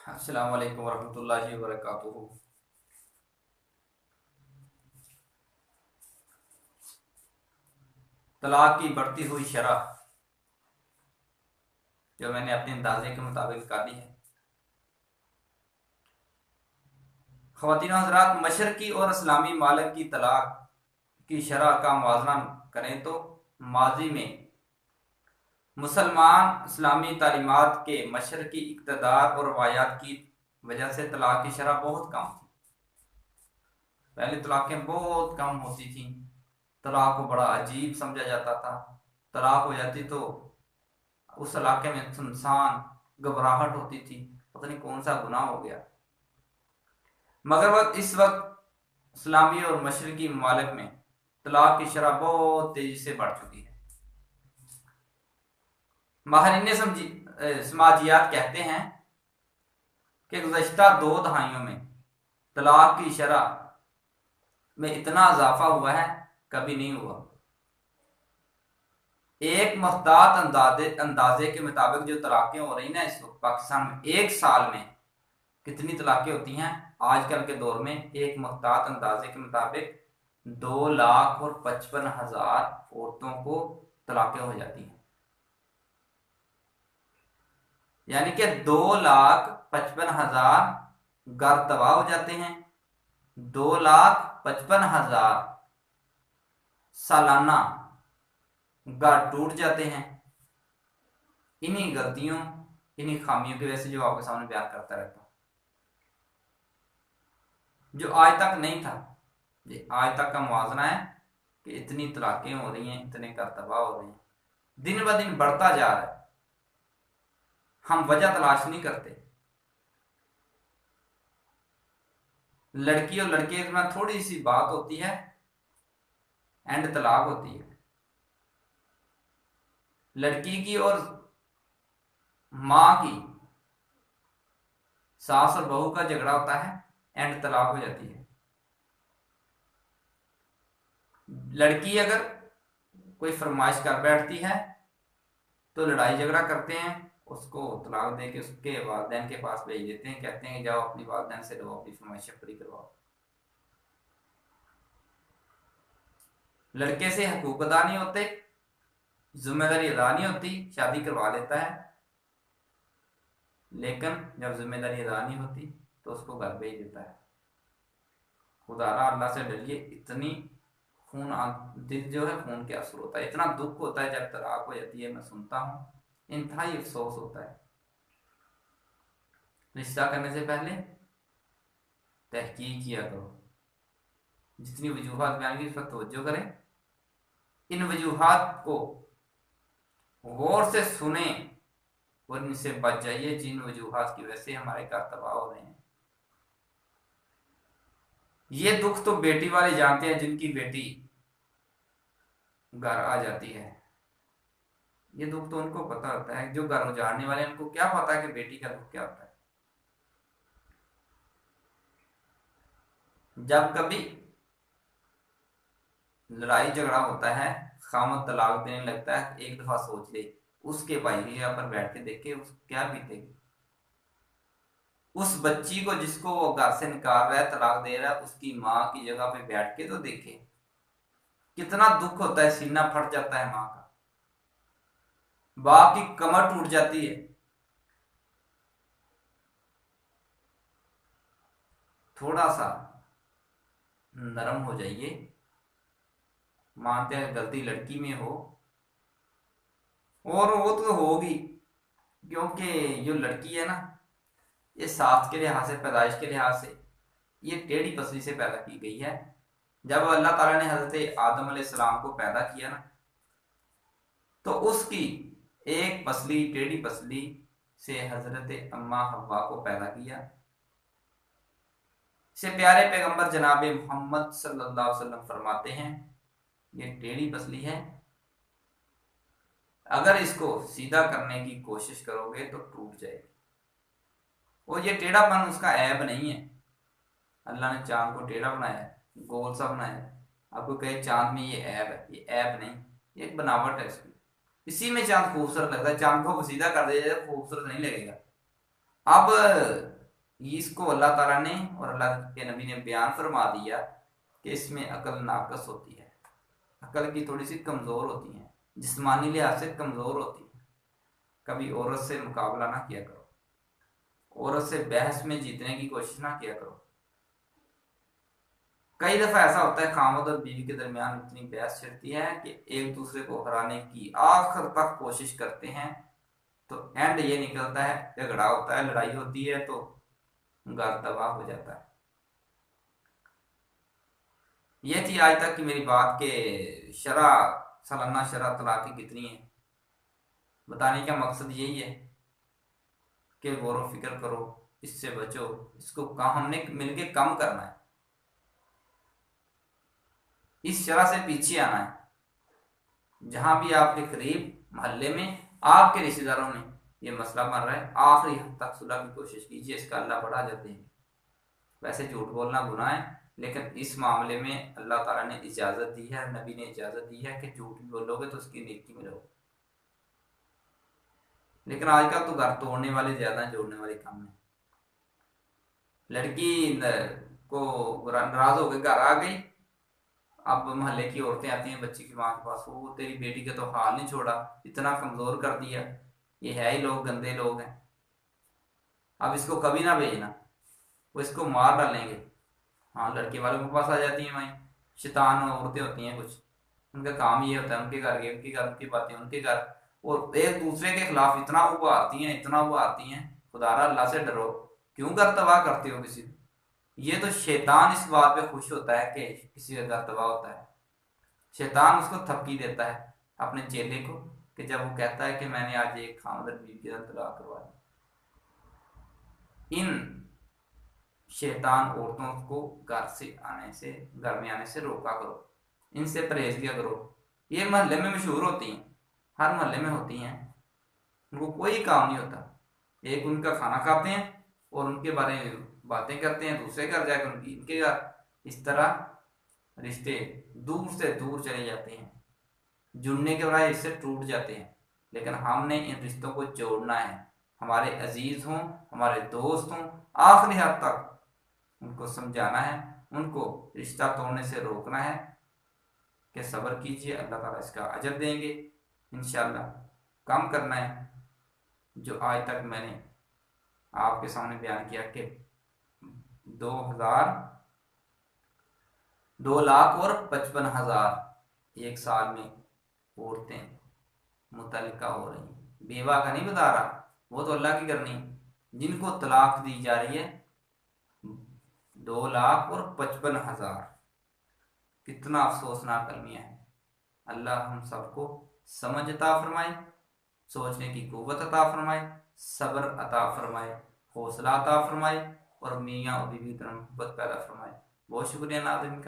अस्सलाम वालेकुम वरहमतुल्लाहि वबरकातुहू। तलाक की बढ़ती हुई शरह जो मैंने अपने अंदाजे के मुताबिक निकाली है। ख़वातीन हज़रात, मशरकी और इस्लामी मालिक की तलाक की शरह का मुआवजा करें तो माजी में मुसलमान इस्लामी तालीमात के मशरकी इक़्तिदार और रवायात की वजह से तलाक की शरह बहुत कम थी। पहले तलाक़ें बहुत कम होती थी। तलाक को बड़ा अजीब समझा जाता था। तलाक हो जाती तो उस इलाके में सुनसान घबराहट होती थी, पता नहीं कौन सा गुनाह हो गया। मगर इस वक्त इस्लामी और मशरकी ममालिक में तलाक की शरह बहुत तेजी से बढ़ चुकी है। माहिरीन समाजियात कहते हैं कि गुज़श्ता 2 दहाइयों में तलाक की शरह में इतना इजाफा हुआ है, कभी नहीं हुआ। एक मुहतात अंदाजे के मुताबिक जो तलाक़ें हो रही ना इस वक्त पाकिस्तान में, एक साल में कितनी तलाक़ें होती हैं आजकल के दौर में, एक मुहतात अंदाजे के मुताबिक 2,55,000 औरतों को तलाक़ें हो जाती हैं। यानी कि 2,55,000 घर तबाह हो जाते हैं। 2,55,000 सालाना घर टूट जाते हैं। इन्हीं गलतियों, इन्हीं खामियों की वजह से जो आपके सामने बयान करता रहता हूं, जो आज तक नहीं था। ये आज तक का मुआवजा है कि इतनी तलाक़ें हो रही हैं, इतने घर तबाह हो रहे हैं, दिन ब दिन बढ़ता जा रहा है। हम वजह तलाश नहीं करते। लड़की और लड़के में थोड़ी सी बात होती है, एंड तलाक होती है। लड़की की और माँ की, सास और बहू का झगड़ा होता है, एंड तलाक हो जाती है। लड़की अगर कोई फरमाइश कर बैठती है तो लड़ाई झगड़ा करते हैं, उसको तलाक दे के उसके वालिदैन के पास भेज देते हैं, कहते हैं जाओ अपनी वालिदैन से लो, अपनी फरमाइशें पूरी करवाओ। लड़के से हकूक अदा नहीं होते, जिम्मेदारी अदा नहीं होती, शादी करवा लेता है, लेकिन जब जिम्मेदारी अदा नहीं होती तो उसको घर भेज देता है। खुदारा अल्लाह से डरिए। इतनी दिल जो है खून के असर होता है, इतना दुख होता है जब तलाक हो जाती है। मैं सुनता हूँ, इंतहाई अफसोस होता है। रिश्ता करने से पहले तहकीक किया करो। जितनी वजूहात बयान की इस पर तवज्जो करें, इन वजूहात को गौर से सुने और इनसे बच जाइए जिन वजूहात की वजह से हमारे घर तबाह हो रहे हैं। ये दुख तो बेटी वाले जानते हैं जिनकी बेटी घर आ जाती है। ये दुख तो उनको पता होता है, जो घर उजाड़ने वाले हैं उनको क्या पता है कि बेटी का दुख क्या होता है। जब कभी लड़ाई झगड़ा होता है, खामद तलाक देने लगता है, एक दफा सोच ले उसके भाईया पर बैठ के देखे उस क्या बीतेगी। उस बच्ची को जिसको वो घर से निकाल रहा है, तलाक दे रहा है, उसकी माँ की जगह पे बैठ के तो देखे कितना दुख होता है। सीना फट जाता है माँ का, बाप की कमर टूट जाती है। थोड़ा सा नरम हो जाइए। मानते हैं गलती लड़की में हो, और वो तो होगी, क्योंकि जो लड़की है ना, ये साख के लिहाज से, पैदाइश के लिहाज से ये टेढ़ी पसली से पैदा की गई है। जब अल्लाह ताला ने हजरत आदम अलैहिस्सलाम को पैदा किया ना, तो उसकी एक पसली, टेढ़ी पसली से हजरत अम्मा हव्वा को पैदा किया। से प्यारे पैगंबर जनाब मोहम्मद सल्लल्लाहु अलैहि वसल्लम फरमाते हैं, ये टेढ़ी पसली है, अगर इसको सीधा करने की कोशिश करोगे तो टूट जाएगी। और ये टेढ़ापन उसका ऐब नहीं है। अल्लाह ने चांद को टेढ़ा बनाया है, गोल सा बनाया है। आपको कहे चांद में ये ऐब है, ये ऐब नहीं, ये एक बनावट है इसकी। इसी में चांद खूबसूरत लगता है। चांद को सीधा कर दिया जाए खूबसूरत नहीं लगेगा। अब इसको अल्लाह ताला ने और अल्लाह के नबी ने बयान फरमा दिया कि इसमें अकल नाकस होती है, अकल की थोड़ी सी कमज़ोर होती है, जिस्मानी लिहाज से कमज़ोर होती है। कभी औरत से मुकाबला ना किया करो, औरत से बहस में जीतने की कोशिश ना किया करो। कई दफा ऐसा होता है खामद और बीवी के दरमियान इतनी बहस छिड़ती है कि एक दूसरे को हराने की आखिर तक कोशिश करते हैं, तो एंड ये निकलता है झगड़ा होता है, लड़ाई होती है, तो घर तबाह हो जाता है। ये थी आज तक की मेरी बात के शरा सालाना शरा तलाक कितनी है। बताने का मकसद यही है कि गौर फिक्र करो, इससे बचो, इसको हमने मिलके कम करना है, इस शरा से पीछे आना है। जहां भी आपके करीब मोहल्ले में, आपके रिश्तेदारों में ये मसला बन रहा है, आखिरी हद तक सुलह की कोशिश कीजिए, इसका अल्लाह बड़ा अजर देंगे। वैसे झूठ बोलना गुनाह है, लेकिन इस मामले में अल्लाह ताला ने इजाज़त दी है, नबी ने इजाज़त दी है कि झूठ बोलोगे तो उसकी नेकी मिलोगे। लेकिन आजकल तो घर तोड़ने वाले ज़्यादा हैं, जोड़ने वाले कम हैं। लड़की को नाराज होकर घर आ गई, अब मोहल्ले की औरतें आती हैं बच्ची की माँ के पास, वो तेरी बेटी का तो हाल नहीं छोड़ा, इतना कमज़ोर कर दिया, ये है ही लोग, गंदे लोग हैं, अब इसको कभी ना भेजना, वो इसको मार डालेंगे। हाँ, लड़के वालों के पास आ जाती हैं वहीं, शैतान औरतें होती हैं कुछ, उनका काम ये होता है उनके घर गए, उनके घर, उनकी बातें उनके घर, और एक दूसरे के खिलाफ इतना उभारती हैं, इतना उभारती हैं। खुदारा अल्लाह से डरो, क्यों घर तबाह करते हो किसी को? ये तो शैतान इस बात पे खुश होता है कि किसी का घर तबाह होता है। शैतान उसको थपकी देता है अपने चेले को, कि जब वो कहता है कि मैंने आज एक खामदर बीवी के साथ तलाक करवा दी। इन शैतान औरतों को घर में आने से रोका करो, इनसे परहेज किया करो। ये मोहल्ले में मशहूर होती हैं, हर मोहल्ले में होती हैं, उनको कोई काम नहीं होता, एक उनका खाना खाते हैं और उनके बारे में बातें करते हैं, दूसरे घर जाकर उनकी इनके घर, इस तरह रिश्ते दूर से दूर चले जाते हैं, जुड़ने के बजाय इससे टूट जाते हैं। लेकिन हमने इन रिश्तों को जोड़ना है, हमारे अजीज हों, हमारे दोस्त हों, आखिरी हद तक उनको समझाना है, उनको रिश्ता तोड़ने से रोकना है कि सब्र कीजिए, अल्लाह ताला इसका अजर देंगे इंशाल्लाह। काम करना है जो आज तक मैंने आपके सामने बयान किया कि 2,55,000 एक साल में औरतें मुतल्लिका हो रही हैं। बेवा का नहीं बता रहा, वो तो अल्लाह की करनी है। जिनको तलाक दी जा रही है 2,55,000, कितना अफसोसनाक अलमिया है। अल्लाह हम सबको समझ अता फरमाए, सोचने की कुव्वत अता फरमाए, सब्र अता फरमाए, हौसला अता फरमाए, और मियाँ और बीवी की तरफ मोहब्बत पैदा फरमाए। बहुत शुक्रिया नाज़रीन का।